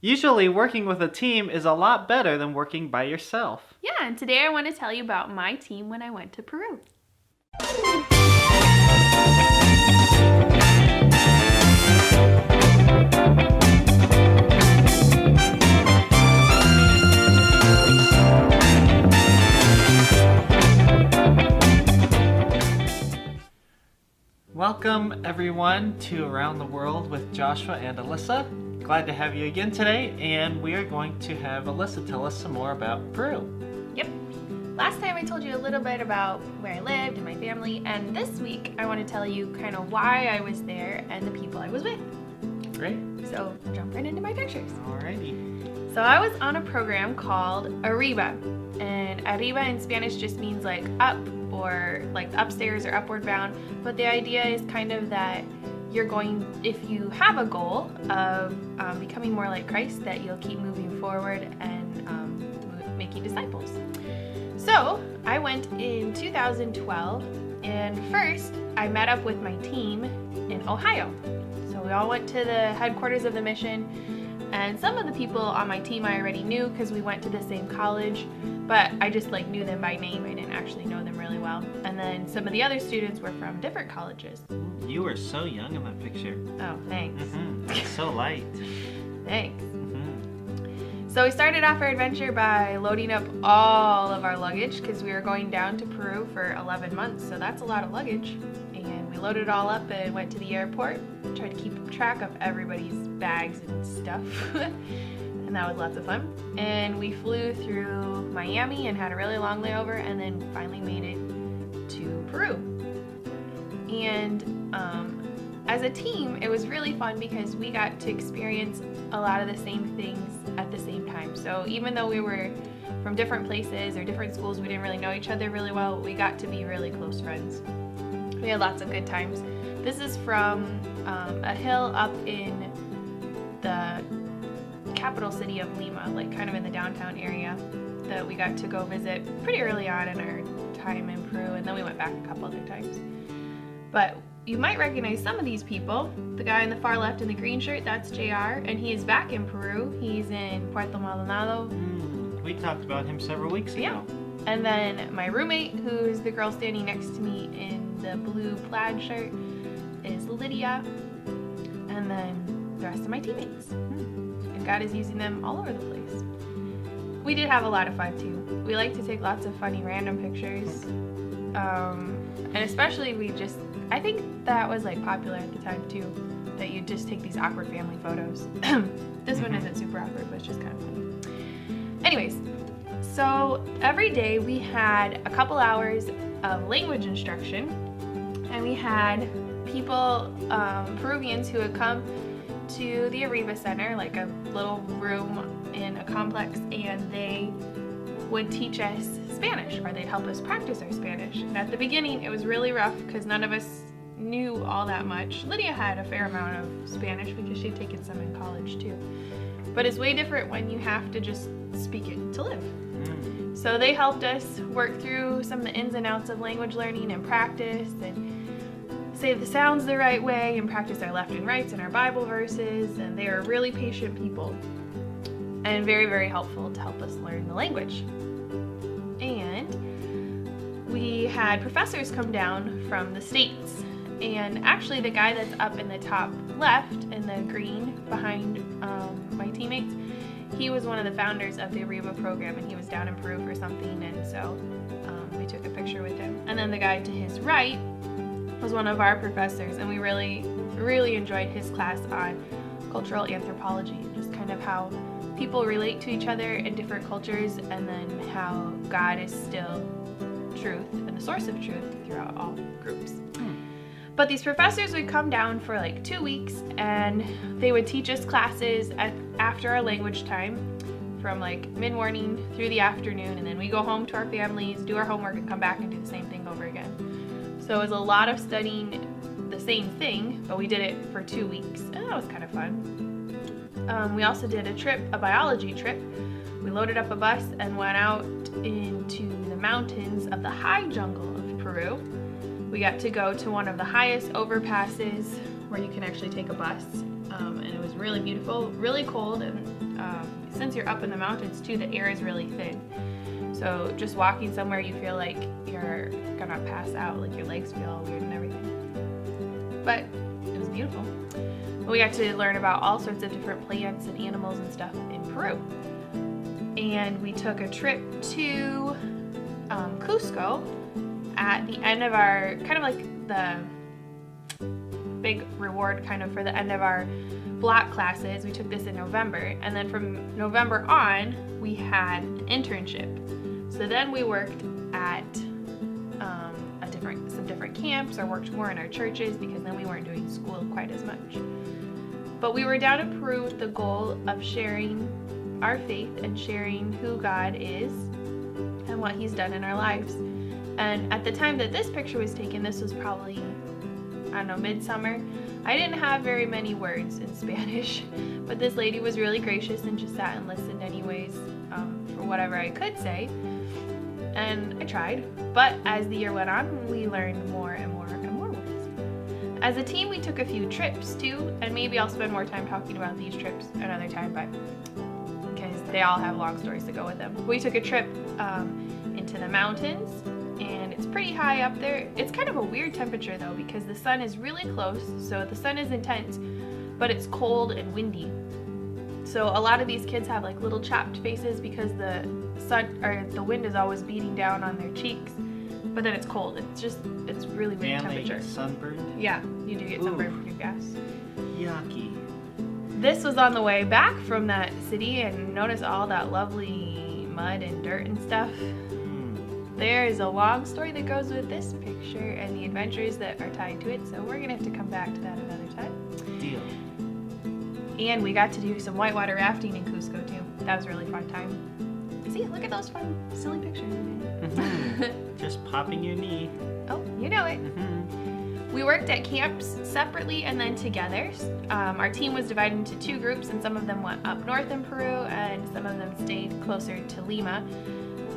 Usually, working with a team is a lot better than working by yourself. Yeah, and today I want to tell you about my team when I went to Peru. Welcome, everyone, to Around the World with Joshua and Alyssa. Glad to have you again today, and we are going to have Alyssa tell us some more about Peru. Yep. Last time I told you a little bit about where I lived and my family, and this week I want to tell you kind of why I was there and the people I was with. Great. So jump right into my pictures. Alrighty. So I was on a program called Arriba, and Arriba in Spanish just means like up or like upstairs or upward bound, but the idea is kind of that you're going, if you have a goal of becoming more like Christ, that you'll keep moving forward and making disciples. So I went in 2012, and first I met up with my team in Ohio. So we all went to the headquarters of the mission, and some of the people on my team I already knew because we went to the same college, but I just knew them by name. I didn't actually know them really well. And then some of the other students were from different colleges. You were so young in that picture. Oh, thanks. So light. Thanks. So we started off our adventure by loading up all of our luggage because we were going down to Peru for 11 months, so that's a lot of luggage. And we loaded it all up and went to the airport, tried to keep track of everybody's bags and stuff. And that was lots of fun. And we flew through Miami and had a really long layover, and then finally made it to Peru. And as a team, it was really fun because we got to experience a lot of the same things at the same time. So even though we were from different places or different schools, we didn't really know each other really well, we got to be really close friends. We had lots of good times. This is from a hill up in the capital city of Lima, kind of in the downtown area, that we got to go visit pretty early on in our time in Peru, and then we went back a couple other times. But you might recognize some of these people. The guy on the far left in the green shirt, that's JR, and he is back in Peru. He's in Puerto Maldonado. We talked about him several weeks ago. Yeah. And then my roommate, who's the girl standing next to me in the blue plaid shirt, is Lydia. And then the rest of my teammates. And God is using them all over the place. We did have a lot of fun too. We like to take lots of funny random pictures. And especially I think that was popular at the time too, that you just take these awkward family photos. This one isn't super awkward, but it's just kind of funny. Anyways, so every day we had a couple hours of language instruction, and we had people, Peruvians, who would come to the Arriba Center, like a little room in a complex, and they would teach us Spanish, or they'd help us practice our Spanish. And at the beginning, it was really rough because none of us knew all that much. Lydia had a fair amount of Spanish because she'd taken some in college too. But it's way different when you have to just speak it to live. So they helped us work through some of the ins and outs of language learning and practice, and say the sounds the right way, and practice our left and rights and our Bible verses. And they are really patient people and very, very helpful to help us learn the language. And we had professors come down from the States. And actually the guy that's up in the top left in the green behind my teammates, he was one of the founders of the Arriba program, and he was down in Peru for something, and so we took a picture with him. And then the guy to his right was one of our professors, and we really, really enjoyed his class on cultural anthropology, and just kind of how people relate to each other in different cultures, and then how God is still truth and the source of truth throughout all groups. But these professors would come down for 2 weeks, and they would teach us classes after our language time, from mid-morning through the afternoon, and then we go home to our families, do our homework, and come back and do the same thing over again. So it was a lot of studying the same thing, but we did it for 2 weeks, and that was kind of fun. We also did a biology trip. We loaded up a bus and went out into the mountains of the high jungle of Peru. We got to go to one of the highest overpasses where you can actually take a bus, and it was really beautiful, really cold, and since you're up in the mountains too, the air is really thin. So just walking somewhere, you feel like you're gonna pass out, like your legs feel all weird and everything. But it was beautiful. We got to learn about all sorts of different plants and animals and stuff in Peru. And we took a trip to Cusco at the end of our, kind of like the big reward kind of for the end of our block classes. We took this in November, and then from November on, we had an internship. So then we worked at some different camps, or worked more in our churches, because then we weren't doing school quite as much. But we were down in Peru with the goal of sharing our faith and sharing who God is and what He's done in our lives. And at the time that this picture was taken, this was probably, I don't know, midsummer. I didn't have very many words in Spanish, but this lady was really gracious and just sat and listened anyways for whatever I could say. And I tried, but as the year went on, we learned more and more and more words. As a team, we took a few trips too, and maybe I'll spend more time talking about these trips another time, but because they all have long stories to go with them. We took a trip into the mountains, and it's pretty high up there. It's kind of a weird temperature though, because the sun is really close, so the sun is intense, but it's cold and windy. So a lot of these kids have like little chapped faces because the sun or the wind is always beating down on their cheeks, but then it's cold. It's really weird temperature. And sunburned? Yeah, you do get sunburned from your gas. Yucky. This was on the way back from that city, and notice all that lovely mud and dirt and stuff. There is a long story that goes with this picture and the adventures that are tied to it, so we're gonna have to come back to that another time. Deal. And we got to do some whitewater rafting in Cusco too. That was a really fun time. See, look at those fun, silly pictures. Just popping your knee. Oh, you know it. We worked at camps separately and then together. Our team was divided into two groups, and some of them went up north in Peru and some of them stayed closer to Lima.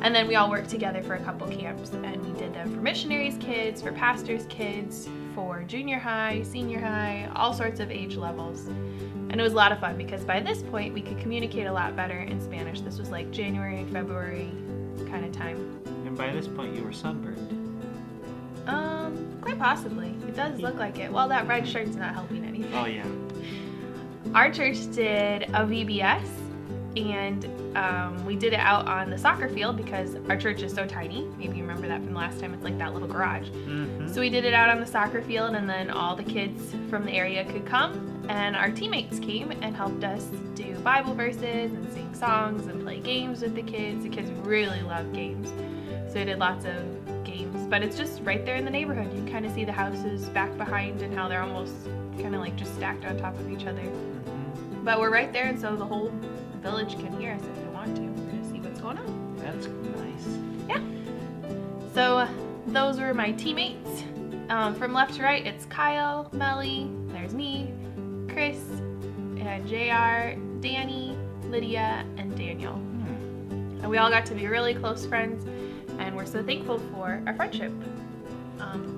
And then we all worked together for a couple camps, and we did them for missionaries' kids, for pastors' kids, for junior high, senior high, all sorts of age levels. And it was a lot of fun because by this point we could communicate a lot better in Spanish. This was like January, February kind of time. And by this point you were sunburned. Quite possibly. It does look like it. Well, that red shirt's not helping anything. Oh yeah. Our church did a VBS, and we did it out on the soccer field because our church is so tiny. Maybe you remember that from the last time. It's like that little garage. So we did it out on the soccer field, and then all the kids from the area could come, and our teammates came and helped us do Bible verses and sing songs and play games with the kids. The kids really love games, so we did lots of games. But it's just right there in the neighborhood. You can kind of see the houses back behind and how they're almost kind of like just stacked on top of each other. But we're right there, and so the whole village can hear us if they want to. We're gonna see what's going on. That's nice. Yeah. So those were my teammates. From left to right, it's Kyle, Melly, there's me, Chris, and JR, Danny, Lydia, and Daniel. And we all got to be really close friends, and we're so thankful for our friendship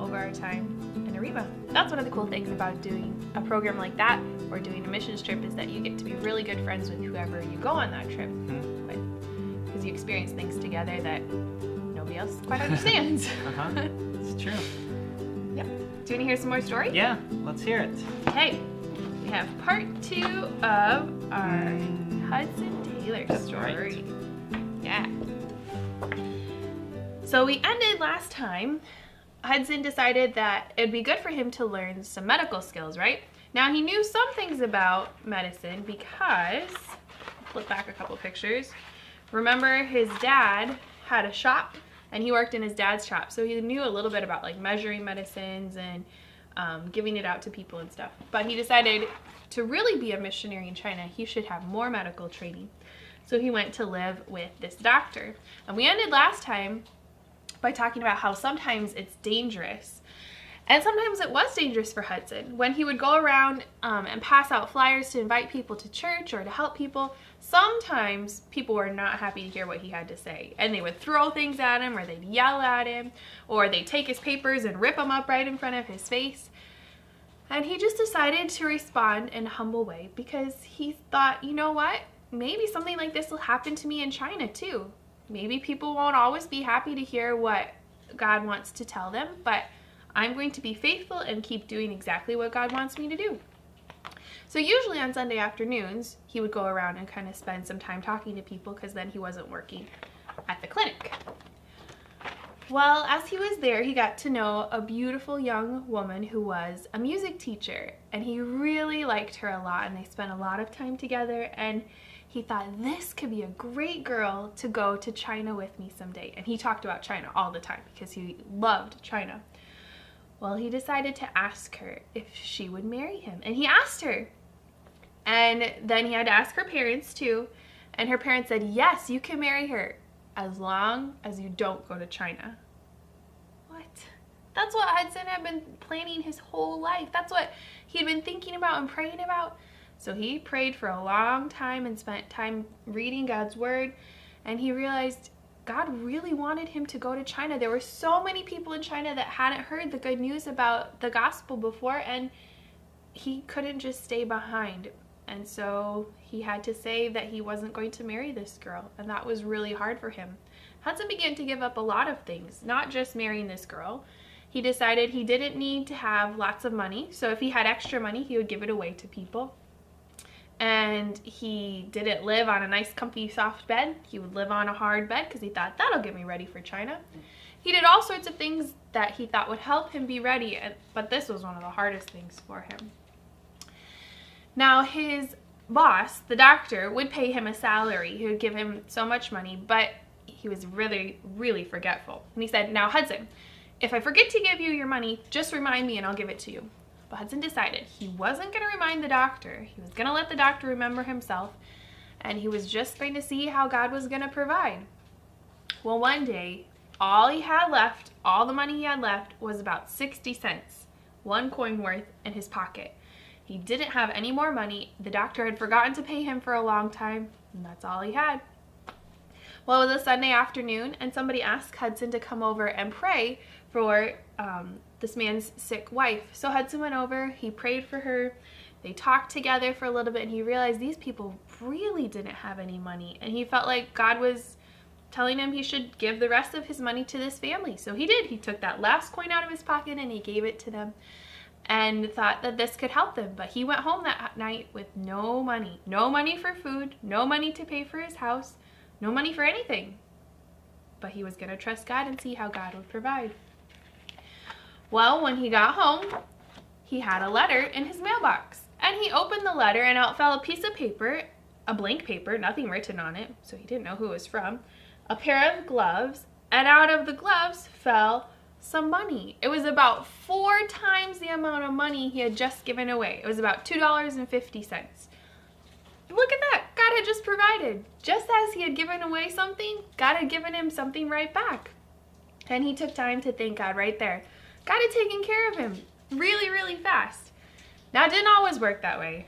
over our time in Arriba. That's one of the cool things about doing a program like that or doing a missions trip, is that you get to be really good friends with whoever you go on that trip with, because you experience things together that nobody else quite understands. It's true. Yeah. Do you want to hear some more stories? Yeah, let's hear it. Okay. We have part 2 of our Hudson Taylor story. Right. Yeah. So we ended last time. Hudson decided that it'd be good for him to learn some medical skills, right? Now he knew some things about medicine because, flip back a couple pictures, remember his dad had a shop and he worked in his dad's shop, so he knew a little bit about like measuring medicines and giving it out to people and stuff. But he decided to really be a missionary in China, he should have more medical training. So he went to live with this doctor. And we ended last time by talking about how sometimes it's dangerous. And sometimes it was dangerous for Hudson. When he would go around and pass out flyers to invite people to church or to help people, sometimes people were not happy to hear what he had to say. And they would throw things at him, or they'd yell at him, or they'd take his papers and rip them up right in front of his face. And he just decided to respond in a humble way because he thought, you know what? maybe something like this will happen to me in China too. Maybe people won't always be happy to hear what God wants to tell them, but I'm going to be faithful and keep doing exactly what God wants me to do. So usually on Sunday afternoons, he would go around and kind of spend some time talking to people because then he wasn't working at the clinic. Well, as he was there, he got to know a beautiful young woman who was a music teacher, and he really liked her a lot, and they spent a lot of time together, and he thought this could be a great girl to go to China with me someday. And he talked about China all the time because he loved China. Well, he decided to ask her if she would marry him, and he asked her. And then he had to ask her parents too, and her parents said, yes, you can marry her as long as you don't go to China. What? That's what Hudson had been planning his whole life. That's what he'd been thinking about and praying about. So he prayed for a long time and spent time reading God's word, and he realized God really wanted him to go to China. There were so many people in China that hadn't heard the good news about the gospel before, and he couldn't just stay behind. And so he had to say that he wasn't going to marry this girl, and that was really hard for him. Hudson began to give up a lot of things, not just marrying this girl. He decided he didn't need to have lots of money, so if he had extra money, he would give it away to people. And he didn't live on a nice, comfy, soft bed. He would live on a hard bed because he thought, that'll get me ready for China. He did all sorts of things that he thought would help him be ready, but this was one of the hardest things for him. Now, his boss, the doctor, would pay him a salary. He would give him so much money, but he was really, really forgetful. And he said, now, Hudson, if I forget to give you your money, just remind me and I'll give it to you. But Hudson decided he wasn't going to remind the doctor. He was going to let the doctor remember himself, and he was just going to see how God was going to provide. Well, one day, all he had left, all the money he had left, was about 60 cents, one coin worth, in his pocket. He didn't have any more money. The doctor had forgotten to pay him for a long time, and that's all he had. Well, it was a Sunday afternoon, and somebody asked Hudson to come over and pray for this man's sick wife. So Hudson went over, he prayed for her, they talked together for a little bit, and he realized these people really didn't have any money, and he felt like God was telling him he should give the rest of his money to this family. So he did. He took that last coin out of his pocket and he gave it to them, and thought that this could help them. But he went home that night with no money. No money for food, no money to pay for his house, no money for anything. But he was going to trust God and see how God would provide. Well, when he got home, he had a letter in his mailbox. And he opened the letter, and out fell a piece of paper, a blank paper, nothing written on it, so he didn't know who it was from, a pair of gloves, and out of the gloves fell some money. It was about 4 times the amount of money he had just given away. It was about $2.50. Look at that. God had just provided. Just as he had given away something, God had given him something right back. And he took time to thank God right there. God had taken care of him really, really fast. Now, it didn't always work that way.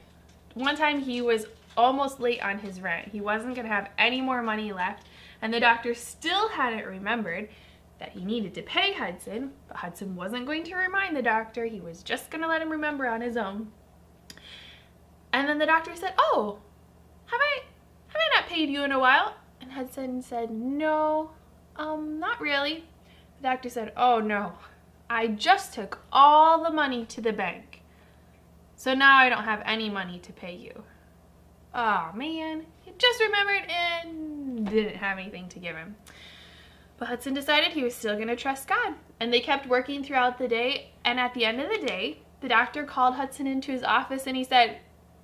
One time he was almost late on his rent. He wasn't going to have any more money left, and the doctor still hadn't remembered that he needed to pay Hudson, but Hudson wasn't going to remind the doctor. He was just going to let him remember on his own. And then the doctor said, oh, have I not paid you in a while? And Hudson said, no, not really. The doctor said, oh no, I just took all the money to the bank. So now I don't have any money to pay you. Oh man, he just remembered and didn't have anything to give him. But Hudson decided he was still going to trust God. And they kept working throughout the day. And at the end of the day, the doctor called Hudson into his office and he said,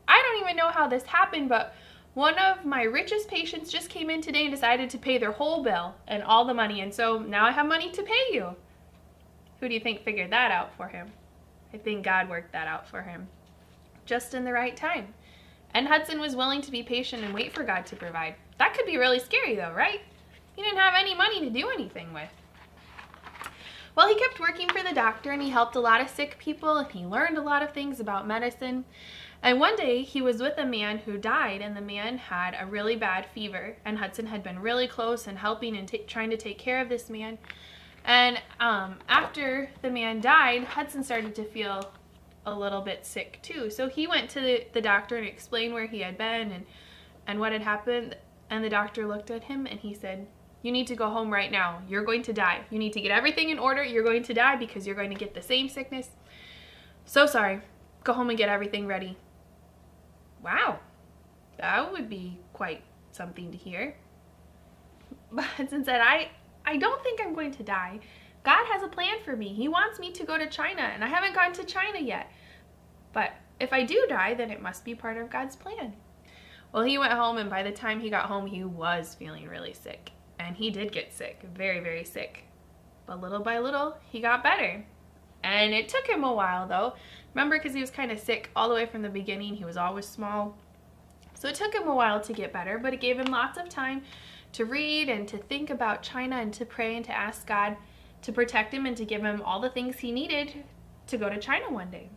I don't even know how this happened, but one of my richest patients just came in today and decided to pay their whole bill and all the money. And so now I have money to pay you. Who do you think figured that out for him? I think God worked that out for him just in the right time. And Hudson was willing to be patient and wait for God to provide. That could be really scary though, right? He didn't have any money to do anything with. Well, he kept working for the doctor and he helped a lot of sick people and he learned a lot of things about medicine. And one day he was with a man who died, and the man had a really bad fever, and Hudson had been really close and helping and trying to take care of this man. And after the man died, Hudson started to feel a little bit sick too. So he went to the doctor and explained where he had been and and what had happened. And the doctor looked at him and he said, "You need to go home right now. You're going to die. You need to get everything in order. You're going to die because you're going to get the same sickness. So sorry. Go home and get everything ready." Wow, that would be quite something to hear. But Hudson said, I don't think I'm going to die. God has a plan for me. He wants me to go to China, and I haven't gone to China yet. But if I do die, then it must be part of God's plan. Well, he went home, and by the time he got home, he was feeling really sick. And he did get sick, very, very sick. But little by little, he got better. And it took him a while, though. Remember, because he was kind of sick all the way from the beginning. He was always small. So it took him a while to get better, but it gave him lots of time to read and to think about China and to pray and to ask God to protect him and to give him all the things he needed to go to China one day.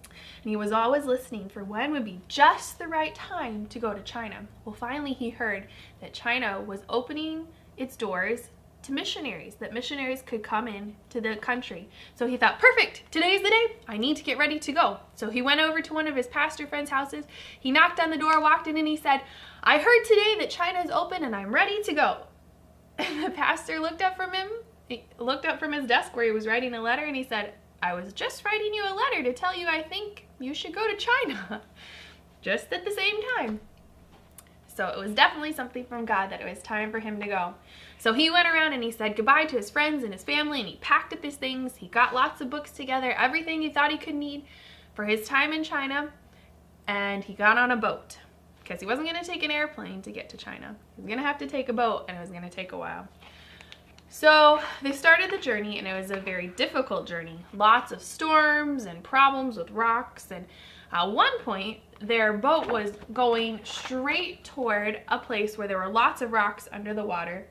And he was always listening for when would be just the right time to go to China. Well, finally he heard that China was opening its doors to missionaries, that missionaries could come in to the country. So he thought, perfect, today's the day. I need to get ready to go. So he went over to one of his pastor friends' houses. He knocked on the door, walked in, and he said, "I heard today that China is open and I'm ready to go." And the pastor looked up from him. He looked up from his desk where he was writing a letter, and he said, "I was just writing you a letter to tell you I think you should go to China." Just at the same time. So it was definitely something from God that it was time for him to go. So he went around and he said goodbye to his friends and his family, and he packed up his things. He got lots of books together, everything he thought he could need for his time in China, and he got on a boat because he wasn't going to take an airplane to get to China. He was going to have to take a boat, and it was going to take a while. So they started the journey, and it was a very difficult journey. Lots of storms and problems with rocks, and at one point their boat was going straight toward a place where there were lots of rocks under the water,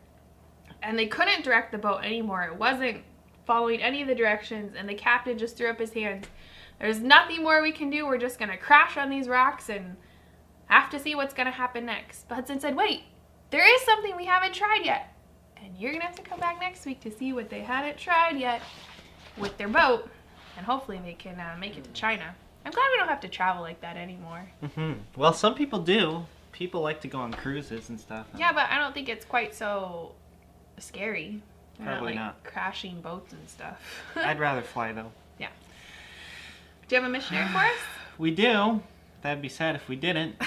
and they couldn't direct the boat anymore. It wasn't following any of the directions, and the captain just threw up his hands. "There's nothing more we can do. We're just going to crash on these rocks and have to see what's going to happen next." But Hudson said, "Wait, there is something we haven't tried yet. And you're going to have to come back next week to see what they hadn't tried yet with their boat. And hopefully they can make it to China." I'm glad we don't have to travel like that anymore. Mm-hmm. Well, some people do. People like to go on cruises and stuff. Yeah, but I don't think it's quite so scary. Probably not. not. Crashing boats and stuff. I'd rather fly, though. Yeah. Do you have a missionary for us? We do. That'd be sad if we didn't.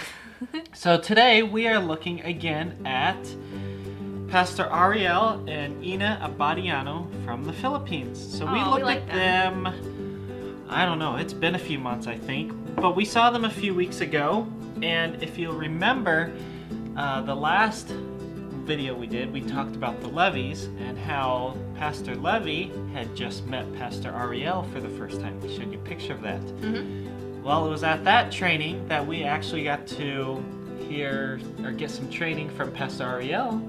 So today we are looking again at Pastor Ariel and Ina Abadiano from the Philippines. So we looked at them, I don't know, it's been a few months I think, but we saw them a few weeks ago, and if you'll remember, the last video we did, we talked about the Levies and how Pastor Levy had just met Pastor Ariel for the first time. We showed you a picture of that. Mm-hmm. Well, it was at that training that we actually got to hear or get some training from Pastor Ariel,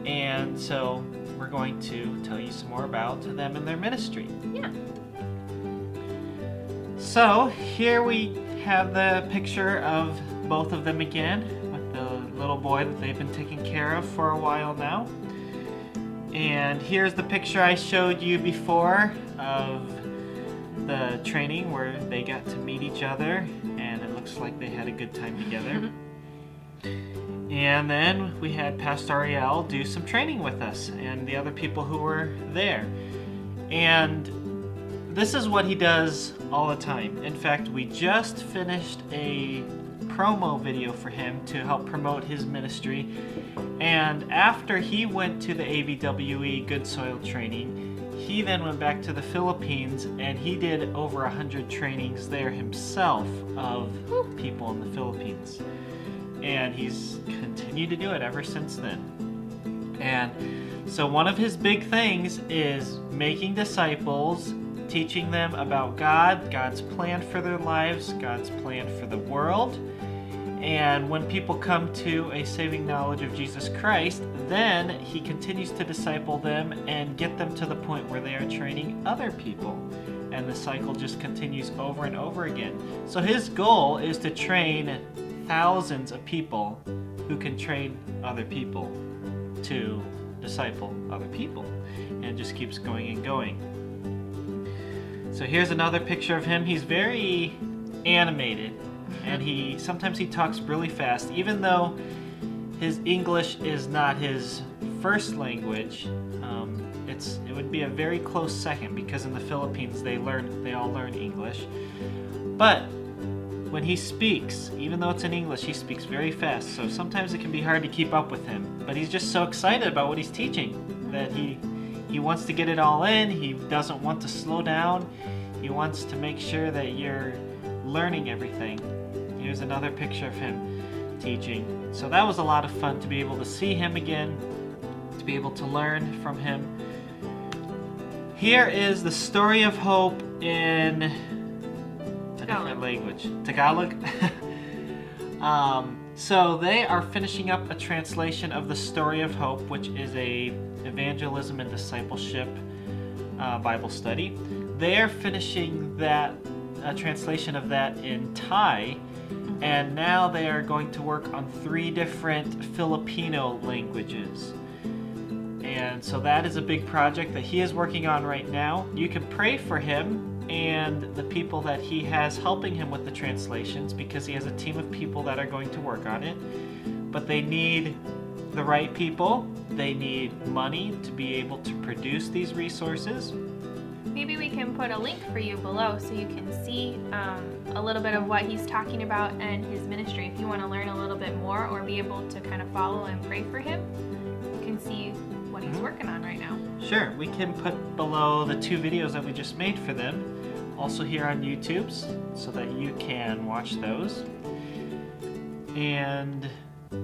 and so we're going to tell you some more about them and their ministry. Yeah. So here we have the picture of both of them again with the little boy that they've been taking care of for a while now. And here's the picture I showed you before of the training where they got to meet each other, and it looks like they had a good time together. And then we had Pastor Ariel do some training with us and the other people who were there. And this is what he does all the time. In fact, we just finished a promo video for him to help promote his ministry. And after he went to the AVWE Good Soil training, he then went back to the Philippines and he did over 100 trainings there himself of people in the Philippines. And he's continued to do it ever since then. And so one of his big things is making disciples, teaching them about God, God's plan for their lives, God's plan for the world. And when people come to a saving knowledge of Jesus Christ, then he continues to disciple them and get them to the point where they are training other people. And the cycle just continues over and over again. So his goal is to train thousands of people who can train other people to disciple other people. And it just keeps going and going. So here's another picture of him. He's very animated. and sometimes he talks really fast, even though his English is not his first language. It would be a very close second, because in the Philippines they all learn English. But when he speaks, even though it's in English, he speaks very fast. So sometimes it can be hard to keep up with him. But he's just so excited about what he's teaching that he wants to get it all in. He doesn't want to slow down. He wants to make sure that you're learning everything. Here's another picture of him teaching. So that was a lot of fun to be able to see him again, to be able to learn from him. Here is the story of hope in a different language. Tagalog. So they are finishing up a translation of the story of hope, which is a evangelism and discipleship Bible study. They are finishing that translation of that in Thai, and now they are going to work on 3 different Filipino languages. And so that is a big project that he is working on right now. You can pray for him and the people that he has helping him with the translations, because he has a team of people that are going to work on it. But they need the right people. They need money to be able to produce these resources. Maybe we can put a link for you below so you can see a little bit of what he's talking about and his ministry. If you want to learn a little bit more or be able to kind of follow and pray for him, you can see what he's working on right now. Sure, we can put below the 2 videos that we just made for them, also here on YouTube, so that you can watch those. And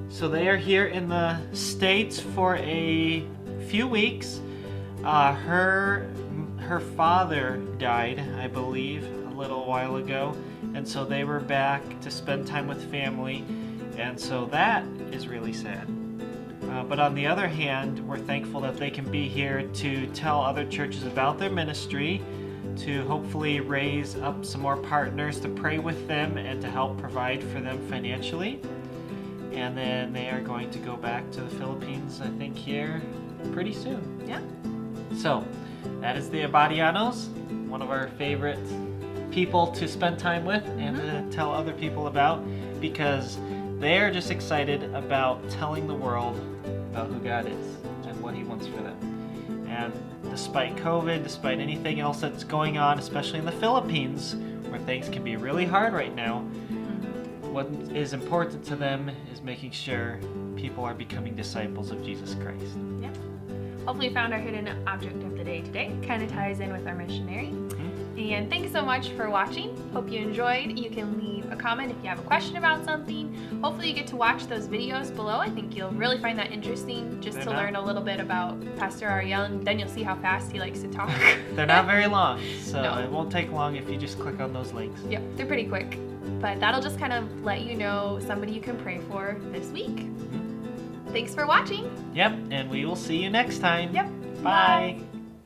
so they are here in the States for a few weeks. Her father died, I believe, a little while ago, and so they were back to spend time with family, and so that is really sad. But on the other hand, we're thankful that they can be here to tell other churches about their ministry, to hopefully raise up some more partners to pray with them and to help provide for them financially. And then they are going to go back to the Philippines, I think, here pretty soon. Yeah. So, that is the Abadianos, one of our favorite people to spend time with and to tell other people about, because they are just excited about telling the world about who God is and what He wants for them. And despite COVID, despite anything else that's going on, especially in the Philippines, where things can be really hard right now, what is important to them is making sure people are becoming disciples of Jesus Christ. Yeah. Hopefully you found our hidden object of the day today. Kind of ties in with our missionary. And thanks so much for watching. Hope you enjoyed. You can leave a comment if you have a question about something. Hopefully you get to watch those videos below. I think you'll really find that interesting, just to learn a little bit about Pastor Ariel, and then you'll see how fast he likes to talk. They're not very long, so it won't take long if you just click on those links. Yep, they're pretty quick. But that'll just kind of let you know somebody you can pray for this week. Thanks for watching. Yep, and we will see you next time. Yep. Bye.